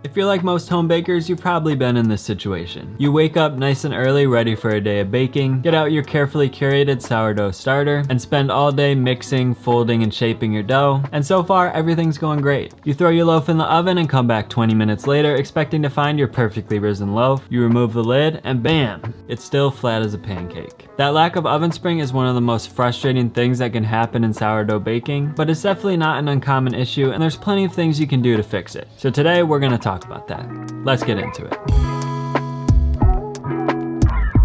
If you're like most home bakers, you've probably been in this situation. You wake up nice and early, ready for a day of baking, get out your carefully curated sourdough starter, and spend all day mixing, folding, and shaping your dough, and so far, everything's going great. You throw your loaf in the oven and come back 20 minutes later, expecting to find your perfectly risen loaf. You remove the lid, and bam! It's still flat as a pancake. That lack of oven spring is one of the most frustrating things that can happen in sourdough baking, but it's definitely not an uncommon issue, and there's plenty of things you can do to fix it. So today, we're gonna talk about that. Let's get into it.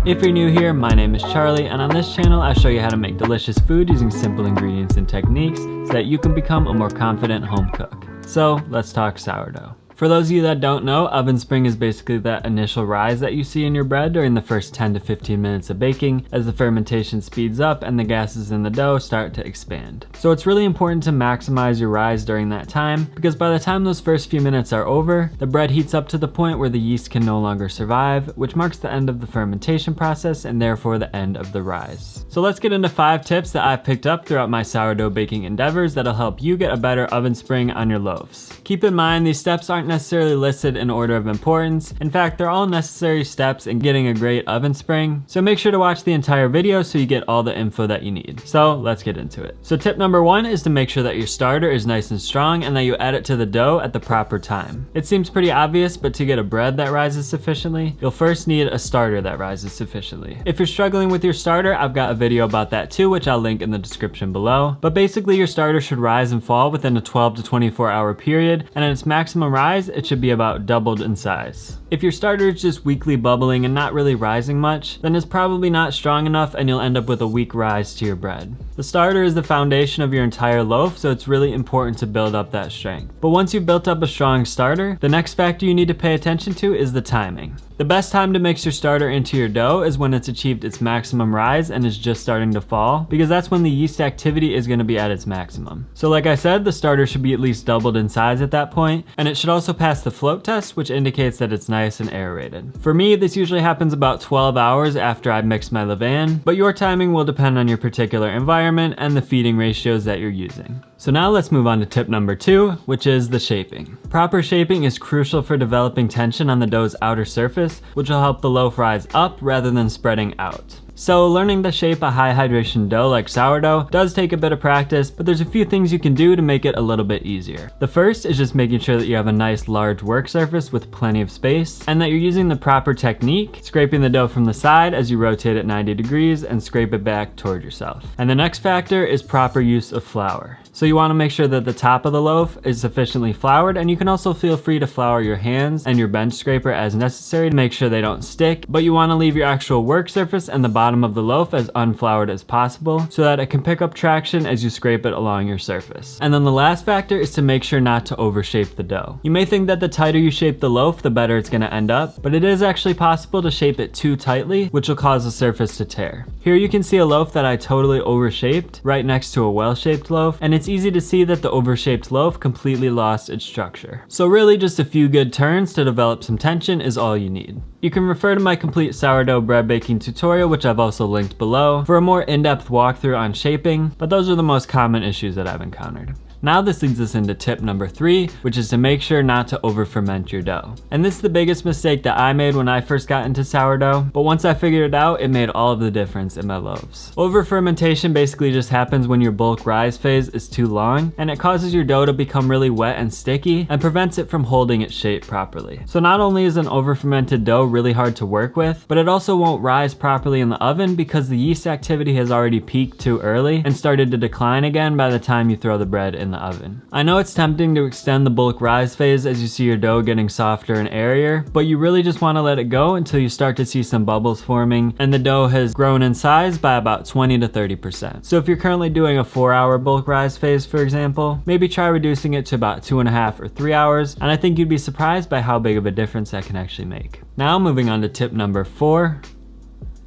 If you're new here, my name is Charlie, and on this channel I show you how to make delicious food using simple ingredients and techniques so that you can become a more confident home cook. So let's talk sourdough. For those of you that don't know, oven spring is basically that initial rise that you see in your bread during the first 10 to 15 minutes of baking as the fermentation speeds up and the gases in the dough start to expand. So it's really important to maximize your rise during that time, because by the time those first few minutes are over, the bread heats up to the point where the yeast can no longer survive, which marks the end of the fermentation process and therefore the end of the rise. So let's get into 5 tips that I've picked up throughout my sourdough baking endeavors that'll help you get a better oven spring on your loaves. Keep in mind, these steps aren't necessarily listed in order of importance. In fact, they're all necessary steps in getting a great oven spring, so make sure to watch the entire video so you get all the info that you need. So let's get into it. So tip number 1 is to make sure that your starter is nice and strong and that you add it to the dough at the proper time. It seems pretty obvious, but to get a bread that rises sufficiently, you'll first need a starter that rises sufficiently. If you're struggling with your starter, I've got a video about that too, which I'll link in the description below. But basically, your starter should rise and fall within a 12 to 24 hour period, and at its maximum rise, it should be about doubled in size. If your starter is just weakly bubbling and not really rising much, then it's probably not strong enough and you'll end up with a weak rise to your bread. The starter is the foundation of your entire loaf, so it's really important to build up that strength. But once you've built up a strong starter, the next factor you need to pay attention to is the timing. The best time to mix your starter into your dough is when it's achieved its maximum rise and is just starting to fall, because that's when the yeast activity is going to be at its maximum. So like I said, the starter should be at least doubled in size at that point, and it should also pass the float test, which indicates that it's nice and aerated. For me, this usually happens about 12 hours after I mix my levain, but your timing will depend on your particular environment and the feeding ratios that you're using. So now let's move on to tip number 2, which is the shaping. Proper shaping is crucial for developing tension on the dough's outer surface, which will help the loaf rise up rather than spreading out. So learning to shape a high hydration dough like sourdough does take a bit of practice, but there's a few things you can do to make it a little bit easier. The first is just making sure that you have a nice large work surface with plenty of space, and that you're using the proper technique, scraping the dough from the side as you rotate it 90 degrees and scrape it back toward yourself. And the next factor is proper use of flour. So you want to make sure that the top of the loaf is sufficiently floured, and you can also feel free to flour your hands and your bench scraper as necessary to make sure they don't stick, but you want to leave your actual work surface and the bottom of the loaf as unfloured as possible so that it can pick up traction as you scrape it along your surface. And then the last factor is to make sure not to overshape the dough. You may think that the tighter you shape the loaf, the better it's going to end up, but it is actually possible to shape it too tightly, which will cause the surface to tear. Here you can see a loaf that I totally overshaped right next to a well-shaped loaf, and it's easy to see that the overshaped loaf completely lost its structure. So really just a few good turns to develop some tension is all you need. You can refer to my complete sourdough bread baking tutorial, which I've also linked below, for a more in-depth walkthrough on shaping, but those are the most common issues that I've encountered. Now this leads us into tip number 3, which is to make sure not to over ferment your dough. And this is the biggest mistake that I made when I first got into sourdough, but once I figured it out, it made all of the difference in my loaves. Over fermentation basically just happens when your bulk rise phase is too long, and it causes your dough to become really wet and sticky and prevents it from holding its shape properly. So not only is an over fermented dough really hard to work with, but it also won't rise properly in the oven because the yeast activity has already peaked too early and started to decline again by the time you throw the bread in the oven. I know it's tempting to extend the bulk rise phase as you see your dough getting softer and airier, but you really just want to let it go until you start to see some bubbles forming and the dough has grown in size by about 20 to 30%. So if you're currently doing a 4-hour bulk rise phase, for example, maybe try reducing it to about 2.5 or 3 hours, and I think you'd be surprised by how big of a difference that can actually make. Now moving on to tip number 4,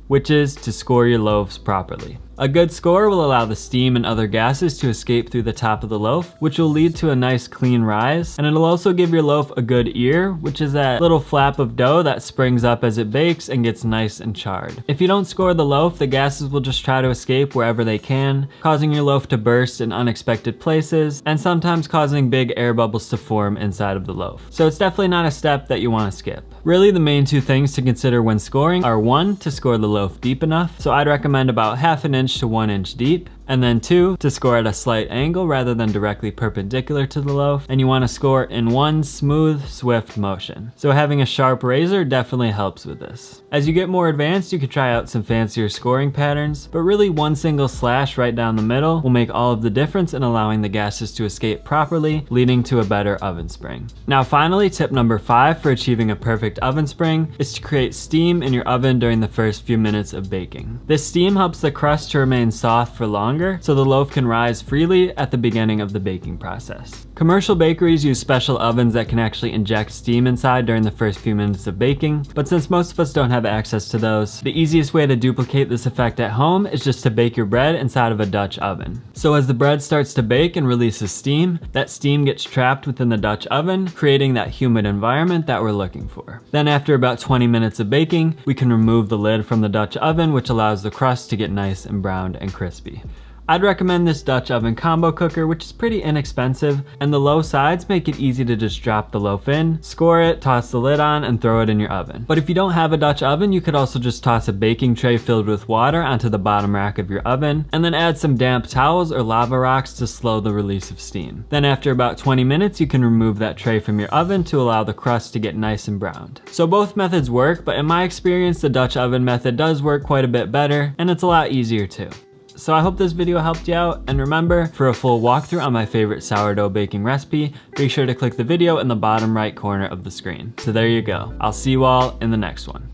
which is to score your loaves properly. A good score will allow the steam and other gases to escape through the top of the loaf, which will lead to a nice clean rise, and it'll also give your loaf a good ear, which is that little flap of dough that springs up as it bakes and gets nice and charred. If you don't score the loaf, the gases will just try to escape wherever they can, causing your loaf to burst in unexpected places, and sometimes causing big air bubbles to form inside of the loaf. So it's definitely not a step that you want to skip. Really, the main two things to consider when scoring are 1, to score the loaf deep enough, so I'd recommend about 1/2 inch to 1 inch deep, and then 2, to score at a slight angle rather than directly perpendicular to the loaf, and you want to score in one smooth, swift motion. So having a sharp razor definitely helps with this. As you get more advanced, you could try out some fancier scoring patterns, but really one single slash right down the middle will make all of the difference in allowing the gases to escape properly, leading to a better oven spring. Now finally, tip number 5 for achieving a perfect oven spring is to create steam in your oven during the first few minutes of baking. This steam helps the crust to remain soft for longer, so the loaf can rise freely at the beginning of the baking process. Commercial bakeries use special ovens that can actually inject steam inside during the first few minutes of baking, but since most of us don't have access to those, the easiest way to duplicate this effect at home is just to bake your bread inside of a Dutch oven. So as the bread starts to bake and releases steam, that steam gets trapped within the Dutch oven, creating that humid environment that we're looking for. Then after about 20 minutes of baking, we can remove the lid from the Dutch oven, which allows the crust to get nice and browned and crispy. I'd recommend this Dutch oven combo cooker, which is pretty inexpensive, and the low sides make it easy to just drop the loaf in, score it, toss the lid on, and throw it in your oven. But if you don't have a Dutch oven, you could also just toss a baking tray filled with water onto the bottom rack of your oven, and then add some damp towels or lava rocks to slow the release of steam. Then after about 20 minutes, you can remove that tray from your oven to allow the crust to get nice and browned. So both methods work, but in my experience, the Dutch oven method does work quite a bit better, and it's a lot easier too. So I hope this video helped you out, and remember, for a full walkthrough on my favorite sourdough baking recipe, be sure to click the video in the bottom right corner of the screen. So there you go. I'll see you all in the next one.